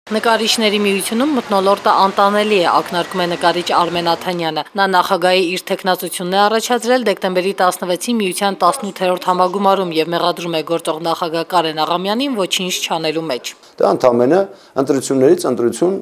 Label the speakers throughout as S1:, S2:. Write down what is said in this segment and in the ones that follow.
S1: Նկարիչների միությունում մթնոլորտը անտանելի է, ակնարկում է նկարիչ Արմեն Աթանյանը։ Նա նախագահի իր թեկնածությունն է առաջադրել դեկտեմբերի 16-ի միության 18-րդ համագումարում եւ մեղադրում է գործող նախագահ Կարեն Աղամյանին ոչինչ չանելու մեջ։
S2: Դա ընդամենը ընտրություններից ընտրություն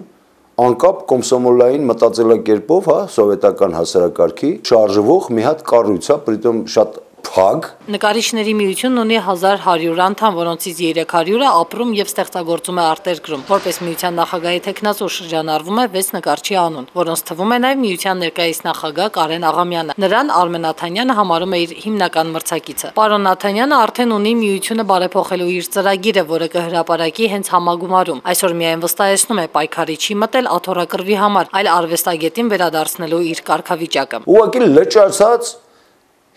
S2: անկապ կոմսոմոլային մտածելակերպով, սովետական հասարակարգի շարժվող մի հատ կառույց, պրիտոմ շատ փակ։
S1: Նկարիչների միությունն ունի 1100 անդամ, որոնցից 300-ը ապրում եւ ստեղծագործում է արտերկրում։ Որպես միության նախագահի թեկնածու շրջանառվում է 6 նկարչի անուն, որոնց թվում է նաեւ միության ներկայիս նախագահ Կարեն Աղամյանը։ Նրան Արմեն Աթանյանը համարում է իր հիմնական մրցակիցը։ Պարոն Աթանյանը արդեն ունի միությունը բարեփոխելու իր ծրագիրը, որը կհրապարակի հենց համագումարում։ Այսօր միայն վստահեցնում է պայքարի չի մտել աթոռակռվի համար, այլ արվեստագետին վերադարձնելու իր կարգավիճակը։
S2: Ուղղակի լճացած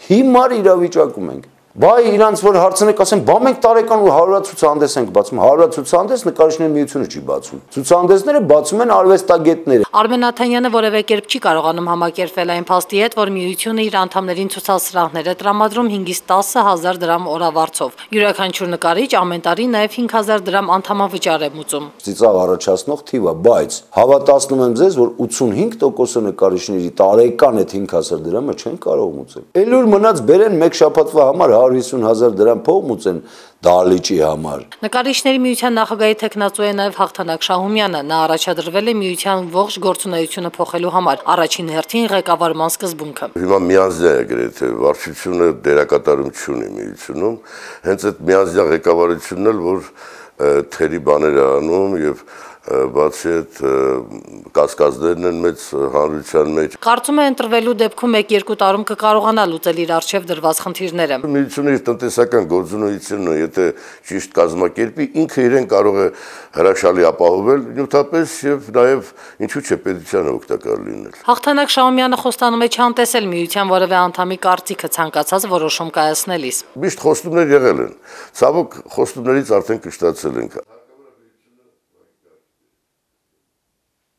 S2: հիմար իրավիճակում ենք։ Բայ իրանց որ հարցնեք, ասեն, բա մենք տարեկան ու 100 ցուցահանդես ենք բացում, 100 ցուցահանդես նկարիչների միությունը չի բացում։ Ցուցահանդեսները բացում են արվեստագետները։
S1: Արմեն Աթանյանը որևէ կերպ չի կարողանում համակերպվել այն փաստի հետ, որ միությունը իր անդամներին ցուցասրահներ է տրամադրում 5-ից 10,000 դրամ օրավարձով։ Յուրաքանչյուր նկարիչ ամեն տարի նաև 5,000 դրամ անդամավճար է մուծում։
S2: Ծիծաղ առաջացնող թիվ է, բայց հավատացնում եմ ձեզ, որ 85% նկարիչների տարեկան այդ 5,000 դրամը չեն կարող մուծել։ Էլուր մնաց բերեն մեկ շաբաթվա համար 150,000 դրամ փող մուծեն դահլիճի համար։
S1: Նկարիչների միության նախագահի թեկնածու է նաև Հաղթանակ Շահումյանը։ Նա առաջադրվել է միության ողջ գործունեությունը փոխելու համար, առաջին հերթին ղեկավարման սկզբունքը։
S3: Հիմա միանձնյա է գրեթե վարչությունը դերակատարում չունի միությունում, հենց այդ միանձնյա ղեկավարությունն էլ որ թերի բաներ է անում եւ բացի այդ կասկածներն են մեծ հանրության մեջ։
S1: Կարծում է ընտրվելու դեպքում 1-2 տարում կկարողանա լուծել իր առջև դրված խնդիրները։
S3: Միությունը իր տնտեսական գործունեությունը, եթե ճիշտ կազմակերպի, ինքը իրեն կարող է հրաշալի ապահովել նյութապես եւ նաեւ ինչու՞ չէ պետությանը օգտակար լինել։
S1: Հաղթանակ Շահումյանը խոստանում է չանտեսել միության որևէ անդամի կարծիքը ցանկացած որոշում կայացնելիս։
S3: Միշտ խոստումներ եղել են։ Ցավոք խոստումներից արդեն կշտացել ենք։